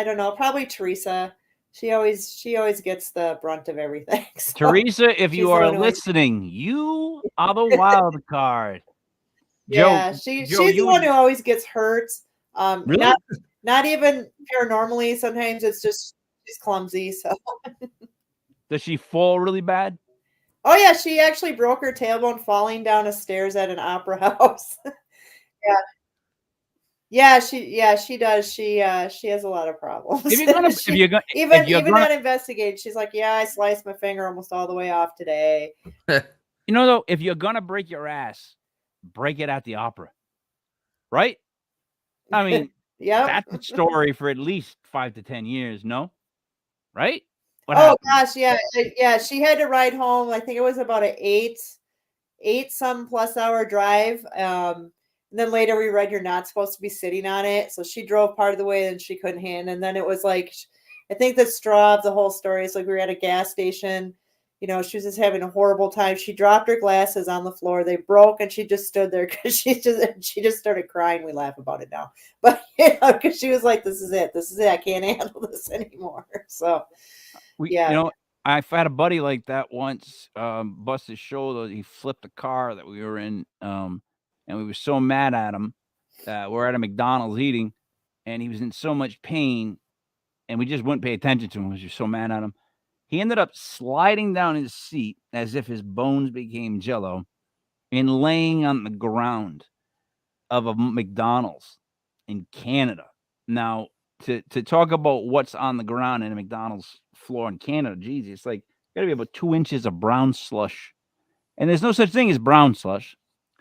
don't know. Probably Teresa. She always gets the brunt of everything. So Teresa, if you are listening, you are the wild card. Yeah, she's the one who always gets hurt. Really? Not even paranormally. Sometimes it's just she's clumsy. So does she fall really bad? Oh yeah, she actually broke her tailbone falling down the stairs at an opera house. Yeah, she does. She has a lot of problems. If you're gonna not investigate, she's like, yeah, I sliced my finger almost all the way off today. You know, though, if you're gonna break your ass, break it at the opera, right? I mean, that's a story for at least 5 to 10 years, no? Right? What happened? Gosh, yeah. She had to ride home. I think it was about an 8 some plus hour drive. And then later we read you're not supposed to be sitting on it. So she drove part of the way and she couldn't handle. And then it was like, I think the straw of the whole story is like we were at a gas station. You know, she was just having a horrible time. She dropped her glasses on the floor. They broke and she just stood there because she just started crying. We laugh about it now. But, you know, because she was like, this is it. I can't handle this anymore. So, you know, I've had a buddy like that once, bust his shoulder. He flipped a car that we were in. And we were so mad at him that we're at a McDonald's eating, and he was in so much pain, and we just wouldn't pay attention to him because we were so mad at him. He ended up sliding down his seat as if his bones became jello and laying on the ground of a McDonald's in Canada. Now, to talk about what's on the ground in a McDonald's floor in Canada, geez, it's like got to be about 2 inches of brown slush. And there's no such thing as brown slush.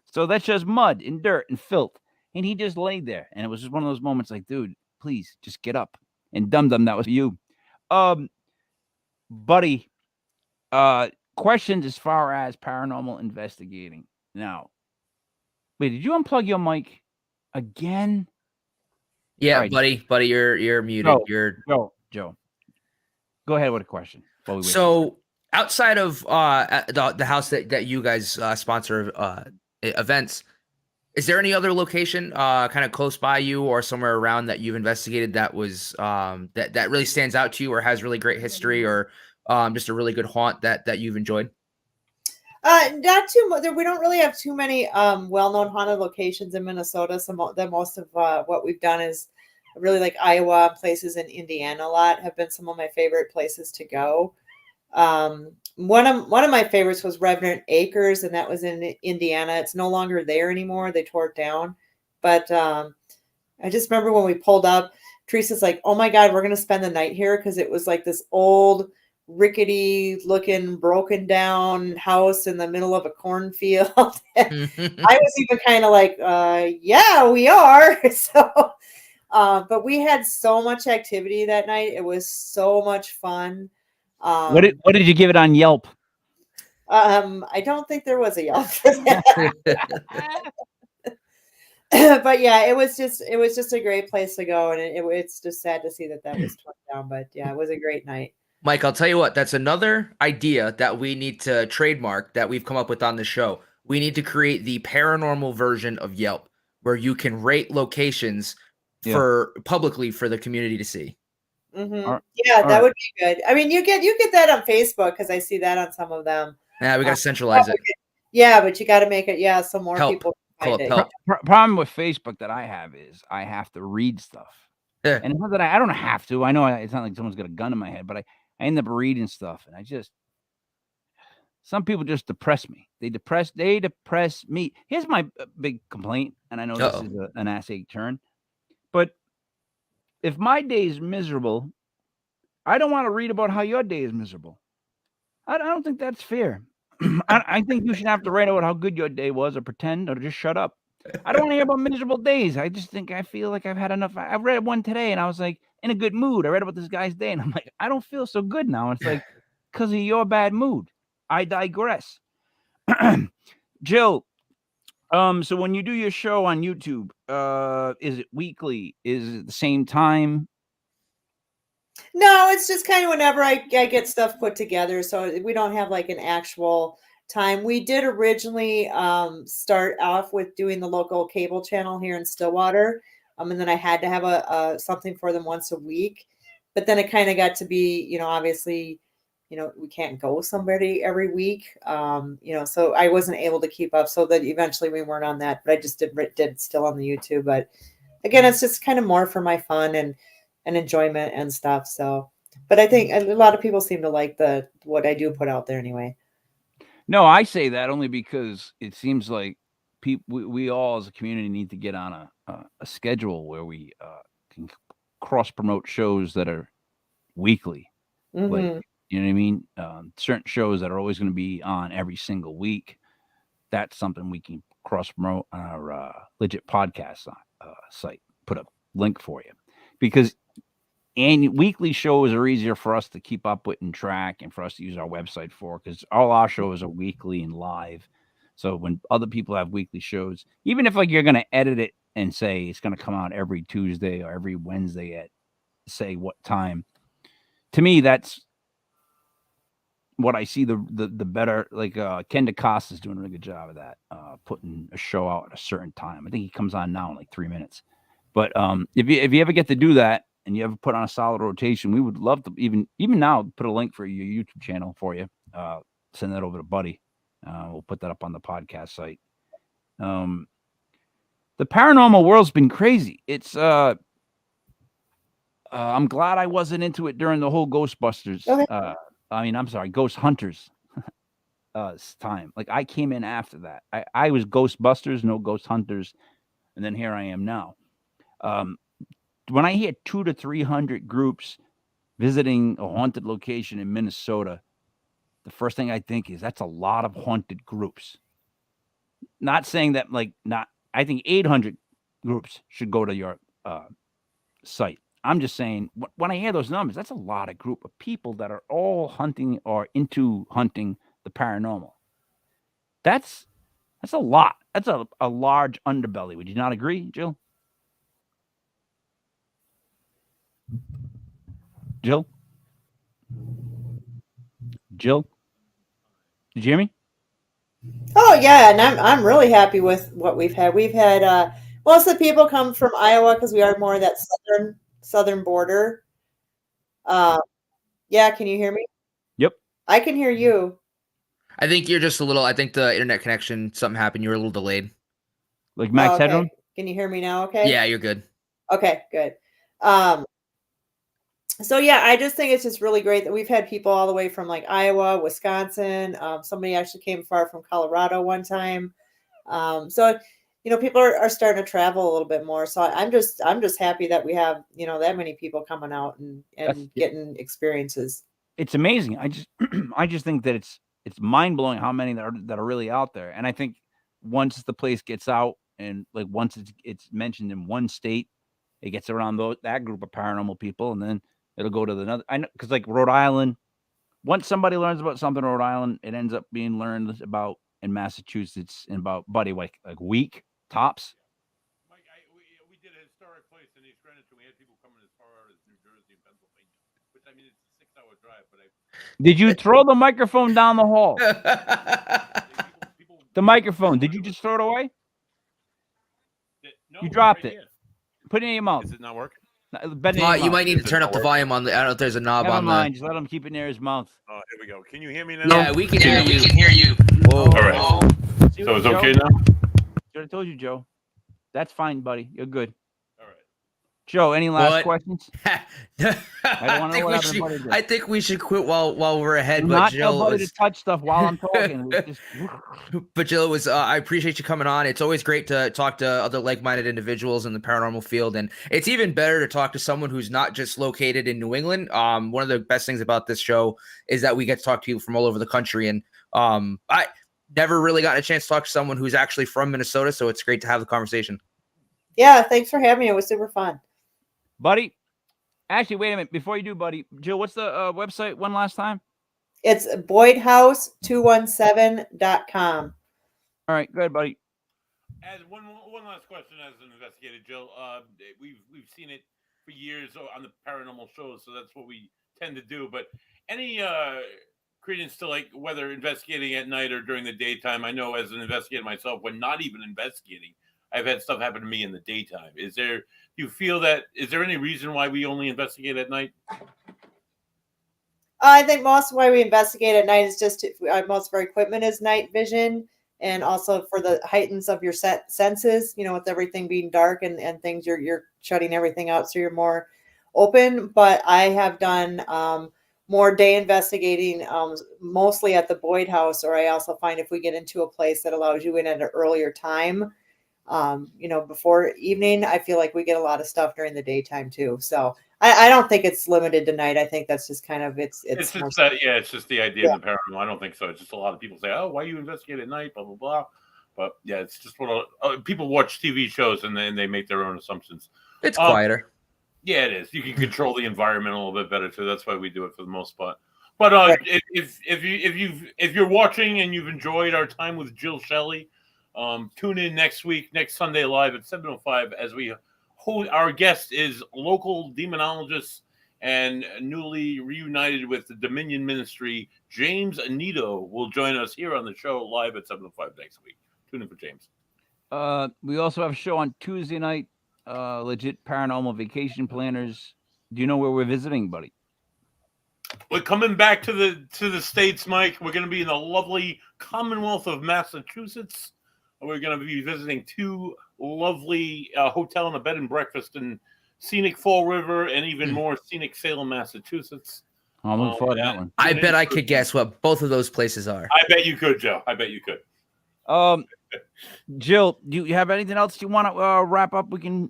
So that's just mud and dirt and filth. And he just laid there. And it was just one of those moments like, dude, please just get up. And Dum Dum, that was you. Buddy, questions as far as paranormal investigating. Now, wait, did you unplug your mic again? Yeah, right. buddy, you're muted. Joe. Go ahead with a question. So outside of the house that you guys sponsor events, is there any other location kind of close by you or somewhere around that you've investigated that was that really stands out to you or has really great history or just a really good haunt that you've enjoyed? Not too much. We don't really have too many well-known haunted locations in Minnesota. Most of what we've done is really like Iowa, places in Indiana a lot have been some of my favorite places to go. One of my favorites was Reverend Acres, and that was in Indiana. It's no longer there anymore. They tore it down. But I just remember when we pulled up, Teresa's like, "Oh my God, we're going to spend the night here," because it was like this old, rickety looking, broken down house in the middle of a cornfield. I was even kind of like, yeah, we are. So, but we had so much activity that night. It was so much fun. What did you give it on Yelp? I don't think there was a Yelp for that. But yeah, it was just a great place to go, and it's just sad to see that was torn down. But yeah, it was a great night. Mike, I'll tell you what, that's another idea that we need to trademark that we've come up with on the show. We need to create the paranormal version of Yelp where you can rate locations for publicly for the community to see. Mm-hmm. That would be good. I mean, you get that on Facebook because I see that on some of them. Yeah, we got to centralize it. Yeah, but you got to make it so more people can find it. Problem with Facebook that I have is I have to read stuff. And it's not that I don't have to. I know it's not like someone's got a gun in my head, but I end up reading stuff, and some people just depress me. They depress me. Here's my big complaint, and I know this is an assay turn, but if my day is miserable, I don't want to read about how your day is miserable. I don't think that's fair. I think you should have to write about how good your day was, or pretend, or just shut up. I don't want to hear about miserable days. I feel like I've had enough. I read one today, and I was like in a good mood. I read about this guy's day, and I'm like, I don't feel so good now. It's like because of your bad mood. I digress. Jill, so when you do your show on YouTube, is it weekly? Is it the same time? No, it's just kind of whenever I get stuff put together. So we don't have like an actual time. We did originally start off with doing the local cable channel here in Stillwater. And then I had to have something for them once a week. But then it kind of got to be, obviously, we can't go somebody every week. So I wasn't able to keep up. So that eventually we weren't on that. But I just did still on the YouTube. But again, it's just kind of more for my fun and enjoyment and stuff. So, but I think a lot of people seem to like what I do put out there anyway. No, I say that only because it seems like we all as a community need to get on a schedule where we can cross promote shows that are weekly. Mm-hmm. Like, you know what I mean? Certain shows that are always going to be on every single week. That's something we can cross promote on our Legit podcast site. Put a link for you because weekly shows are easier for us to keep up with and track, and for us to use our website for, because all our shows are weekly and live. So when other people have weekly shows, even if like you're going to edit it and say it's going to come out every Tuesday or every Wednesday at say what time, to me that's what I see the better. Like Ken DeCosta is doing a really good job of that, putting a show out at a certain time. I think he comes on now in like 3 minutes. But if you ever get to do that, and you ever put on a solid rotation, we would love to even now put a link for your YouTube channel for you. Send that over to Buddy. We'll put that up on the podcast site. The paranormal world's been crazy. It's I'm glad I wasn't into it during the whole Ghostbusters. Okay. I'm sorry, Ghost Hunters time. Like I came in after that. I was Ghostbusters, no Ghost Hunters, and then here I am now. When I hear 200 to 300 groups visiting a haunted location in Minnesota, the first thing I think is that's a lot of haunted groups. Not saying that I think 800 groups should go to your site. I'm just saying when I hear those numbers, that's a lot of group of people that are all hunting or into hunting the paranormal. That's a lot. That's a large underbelly. Would you not agree, Jill? Jill? Jill? Did you hear me? Oh yeah, and I'm really happy with what we've had. We've had most of the people come from Iowa because we are more of that southern border. Yeah, can you hear me? Yep. I can hear you. I think you're just a little. I think the internet connection, something happened. You were a little delayed. Like Max okay. Headroom? Can you hear me now? Okay. Yeah, you're good. Okay, good. So yeah, I just think it's just really great that we've had people all the way from like Iowa, Wisconsin. Somebody actually came far from Colorado one time. So people are starting to travel a little bit more. So I'm just happy that we have that many people coming out and getting experiences. It's amazing. I just think that it's mind-blowing how many that are really out there. And I think once the place gets out and like once it's mentioned in one state, it gets around that group of paranormal people, and then it'll go to another. I know, because like Rhode Island, once somebody learns about something in Rhode Island, it ends up being learned about in Massachusetts in about like week tops. Mike, we did a historic place in East Greenwich, and we had people coming as far out as New Jersey and Pennsylvania, which I mean it's a 6-hour drive. But did you throw the microphone down the hall? The microphone. Did you just throw it away? No, you dropped it. Here. Put it in your mouth. Is it not working? You might need to turn up the volume on the. I don't know if there's a knob Never on mind. Just let him keep it near his mouth. Oh, here we go. Can you hear me now? Yeah, we can hear you. We can hear you. Whoa. All right. So it's okay now? I told you, Joe. That's fine, buddy. You're good. All right. Joe, any last questions? I think we should quit while we're ahead. Do not tell Buddy to touch stuff while I'm talking. But Jill, I appreciate you coming on. It's always great to talk to other like-minded individuals in the paranormal field, and it's even better to talk to someone who's not just located in New England. One of the best things about this show is that we get to talk to people from all over the country, and I never really got a chance to talk to someone who's actually from Minnesota, so it's great to have the conversation. Yeah, thanks for having me. It was super fun. Buddy, actually, wait a minute. Before you do, buddy, Jill, what's the website one last time? It's boydhouse217.com. All right, go ahead, buddy. As one last question as an investigator, Jill. We've seen it for years on the paranormal shows, so that's what we tend to do. But any credence to like whether investigating at night or during the daytime? I know as an investigator myself, when not even investigating, I've had stuff happen to me in the daytime. Is there any reason why we only investigate at night? I think most of why we investigate at night is just most of our equipment is night vision, and also for the heightens of your senses, with everything being dark and things, you're shutting everything out, so you're more open. But I have done more day investigating, mostly at the Boyd House, or I also find if we get into a place that allows you in at an earlier time, before evening, I feel like we get a lot of stuff during the daytime too. So I don't think it's limited to night. I think that's just kind of it's just it's just the idea of the paranormal. I don't think so. It's just a lot of people say, "Oh, why you investigate at night?" Blah blah blah. But yeah, it's just what people watch TV shows and then they make their own assumptions. It's quieter. Yeah, it is. You can control the environment a little bit better too. That's why we do it for the most part. But if you're watching and you've enjoyed our time with Jill Shelley, tune in next Sunday live at 7:05 as we hold. Our guest is local demonologist and newly reunited with the Dominion Ministry, James Anito, will join us here on the show live at 7:05 next week. Tune in for James. We also have a show on Tuesday night, Legit Paranormal Vacation Planners. Do you know where we're visiting, buddy? We're coming back to the States, Mike. We're going to be in the lovely Commonwealth of Massachusetts. We're going to be visiting two lovely hotel and a bed and breakfast in scenic Fall River and even more scenic Salem, Massachusetts. I'm looking forward to that one. I bet I could guess what both of those places are. I bet you could, Joe. I bet you could. Jill, do you have anything else you want to wrap up? We can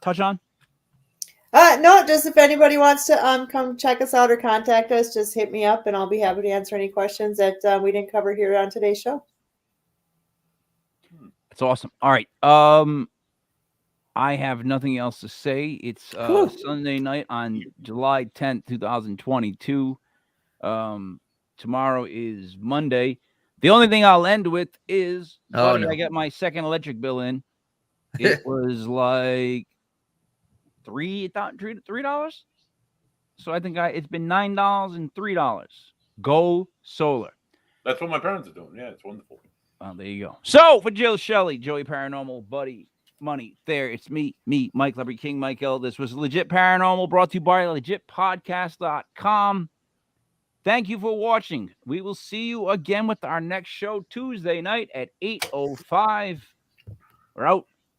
touch on. No, just if anybody wants to come check us out or contact us, just hit me up and I'll be happy to answer any questions that we didn't cover here on today's show. That's awesome. All right. I have nothing else to say. It's Sunday night on July 10th, 2022. Tomorrow is Monday. The only thing I'll end with is, buddy, no. I got my second electric bill in. It was like $3. So I think it's been $9 and $3. Go solar. That's what my parents are doing. Yeah, it's wonderful. Well, there you go. So for Jill, Shelley, Joey Paranormal, Buddy, Money, there, it's me, Mike Leprechaun King, Mike L. This was Legit Paranormal, brought to you by legitpodcast.com. Thank you for watching. We will see you again with our next show Tuesday night at 8:05. We're out.